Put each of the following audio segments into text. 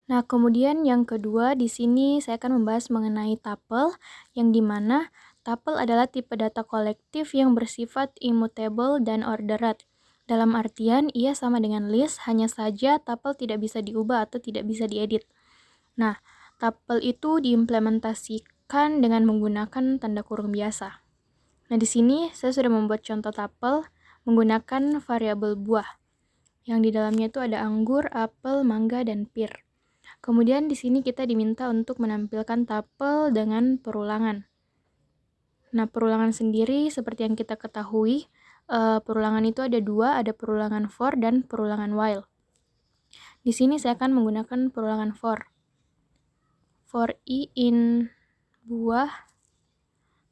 Nah, kemudian yang kedua di sini saya akan membahas mengenai tuple, yang dimana tuple adalah tipe data kolektif yang bersifat immutable dan ordered. Dalam artian, ia sama dengan list, hanya saja tuple tidak bisa diubah atau tidak bisa diedit. Nah, tuple itu diimplementasikan dengan menggunakan tanda kurung biasa. Nah, di sini saya sudah membuat contoh tuple menggunakan variabel buah, yang di dalamnya itu ada anggur, apel, mangga, dan pir. Kemudian di sini kita diminta untuk menampilkan tuple dengan perulangan. Nah, perulangan sendiri seperti yang kita ketahui, perulangan itu ada dua, ada perulangan for dan perulangan while. Di sini saya akan menggunakan perulangan for. For i in buah,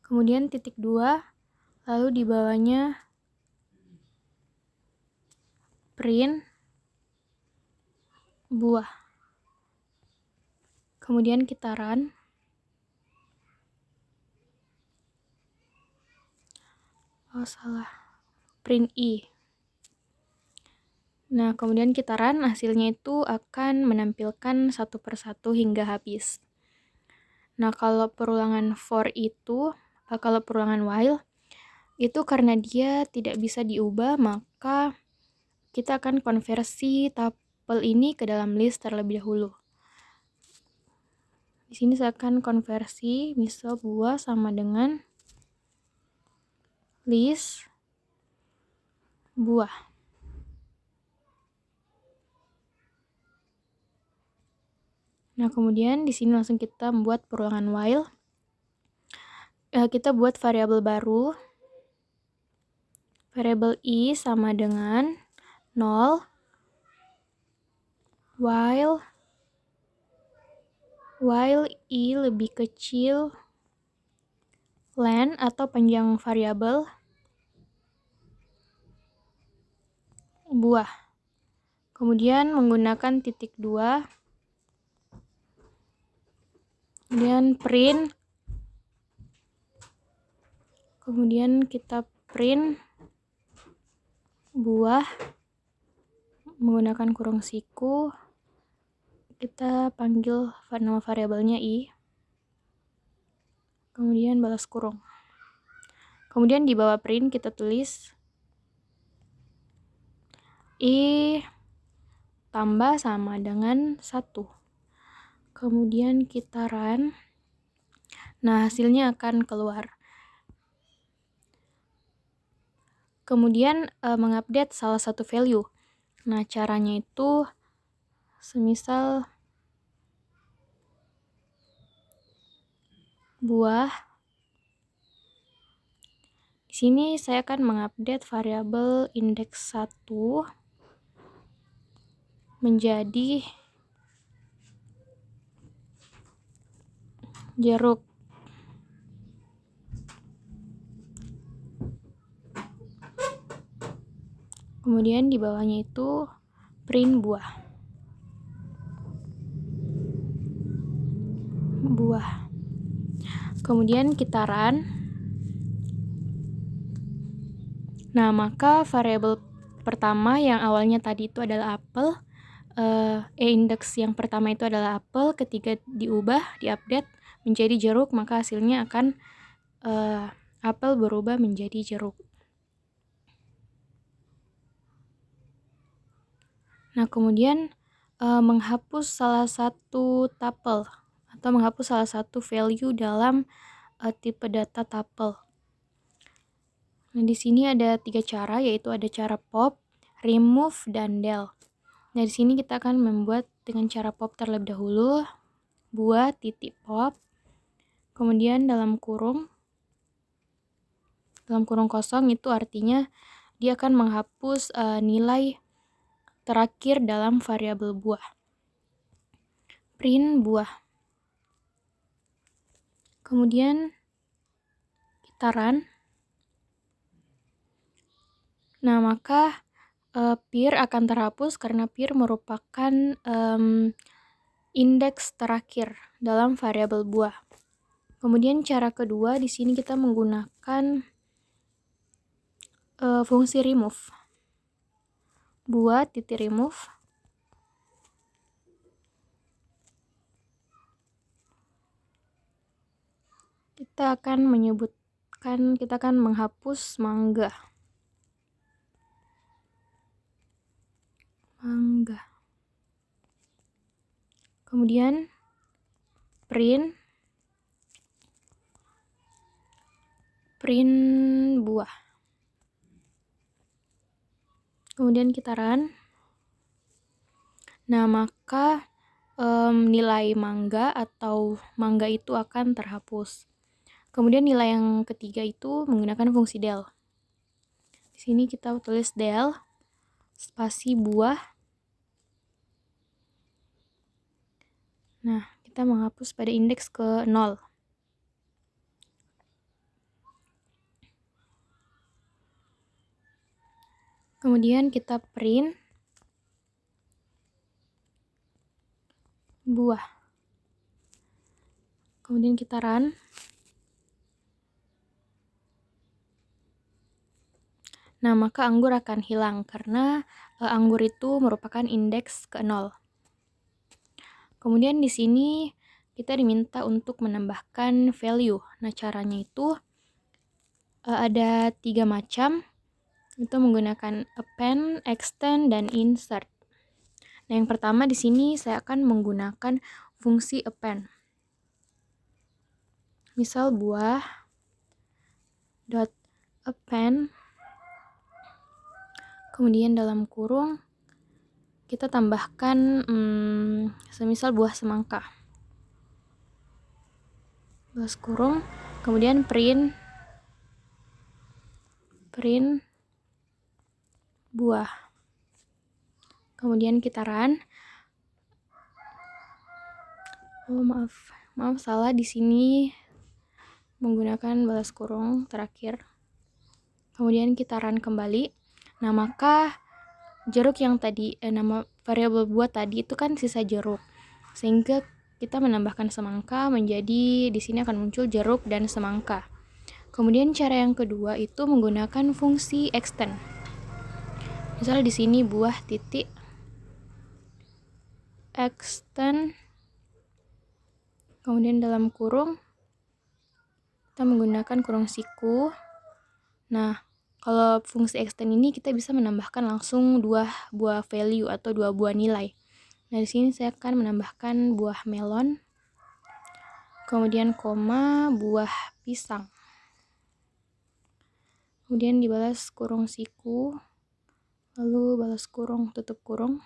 kemudian titik 2, lalu di bawahnya print buah. Kemudian kita run. Oh, salah. Print i. Nah, kemudian kita run, hasilnya itu akan menampilkan satu persatu hingga habis. Nah, kalau perulangan for itu, kalau perulangan while, itu karena dia tidak bisa diubah, maka kita akan konversi tuple ini ke dalam list terlebih dahulu. Di sini saya akan konversi, misal buah sama dengan list buah. Nah, kemudian di sini langsung kita membuat perulangan while. Kita buat variabel baru. Variabel i sama dengan 0 while i lebih kecil len atau panjang variabel buah. Kemudian menggunakan titik 2, kemudian print, kemudian kita print buah menggunakan kurung siku, kita panggil nama variabelnya i, kemudian balas kurung. Kemudian di bawah print kita tulis i tambah sama dengan 1. Kemudian kita run. Nah, hasilnya akan keluar. Kemudian mengupdate salah satu value. Nah, caranya itu semisal buah. Di sini saya akan mengupdate variabel index 1 menjadi jeruk. Kemudian di bawahnya itu print buah. Kemudian kita run. Nah, maka variabel pertama yang awalnya tadi itu adalah apel, index yang pertama itu adalah apel, ketika diubah, diupdate menjadi jeruk, maka hasilnya akan apel berubah menjadi jeruk. Nah, kemudian menghapus salah satu tuple atau menghapus salah satu value dalam tipe data tuple. Nah, di sini ada 3 cara, yaitu ada cara pop, remove, dan del. Nah, di sini kita akan membuat dengan cara pop terlebih dahulu, buat titik pop, kemudian dalam kurung kosong, itu artinya dia akan menghapus nilai terakhir dalam variabel buah. Print buah. Kemudian kita run. Nah, maka pir akan terhapus karena pir merupakan indeks terakhir dalam variabel buah. Kemudian cara kedua, di sini kita menggunakan fungsi remove. Buat titik remove. kita akan menghapus mangga. Kemudian print buah. Kemudian kita run. Nah, maka nilai mangga atau mangga itu akan terhapus. Kemudian nilai yang ketiga itu menggunakan fungsi del. Di sini kita tulis del spasi buah. Nah, kita menghapus pada indeks ke 0. Kemudian kita print buah. Kemudian kita run. Nah, maka anggur akan hilang karena anggur itu merupakan indeks ke 0. Kemudian di sini kita diminta untuk menambahkan value. Nah, caranya itu ada 3 macam. Itu menggunakan append, extend, dan insert. Nah, yang pertama di sini saya akan menggunakan fungsi append. Misal buah dot append, kemudian dalam kurung kita tambahkan semisal buah semangka. Balas kurung, kemudian print buah. Kemudian kita run. Oh, maaf salah di sini menggunakan balas kurung terakhir. Kemudian kita run kembali. Nah, maka jeruk yang tadi nama variabel buah tadi itu kan sisa jeruk. Sehingga kita menambahkan semangka menjadi di sini akan muncul jeruk dan semangka. Kemudian cara yang kedua itu menggunakan fungsi extend. Misalnya di sini buah titik extend, kemudian dalam kurung kita menggunakan kurung siku. Nah, kalau fungsi extend ini kita bisa menambahkan langsung 2 buah value atau 2 buah nilai. Nah, di sini saya akan menambahkan buah melon, kemudian koma buah pisang. Kemudian dibalas kurung siku, lalu balas kurung, tutup kurung.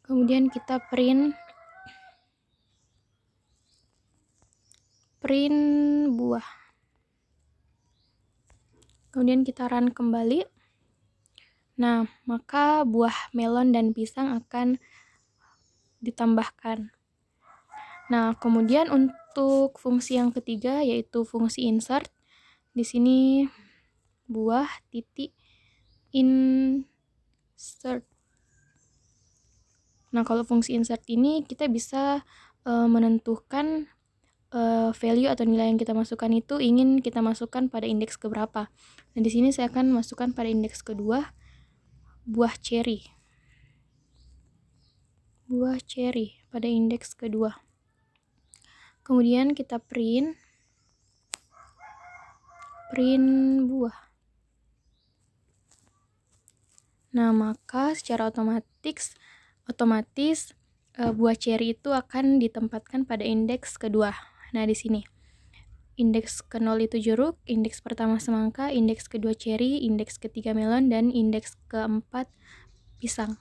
Kemudian kita print buah. Kemudian kita run kembali. Nah, maka buah melon dan pisang akan ditambahkan. Nah, kemudian untuk fungsi yang ketiga yaitu fungsi insert. Di sini buah titik insert. Nah, kalau fungsi insert ini kita bisa menentukan value atau nilai yang kita masukkan itu ingin kita masukkan pada indeks keberapa. Nah, di sini saya akan masukkan pada indeks kedua buah cherry. Buah cherry pada indeks kedua. Kemudian kita print buah. Nah, maka secara otomatis buah cherry itu akan ditempatkan pada indeks kedua. Nah, di sini indeks ke-0 itu jeruk, indeks pertama semangka, indeks kedua cherry, indeks ketiga melon, dan indeks keempat pisang.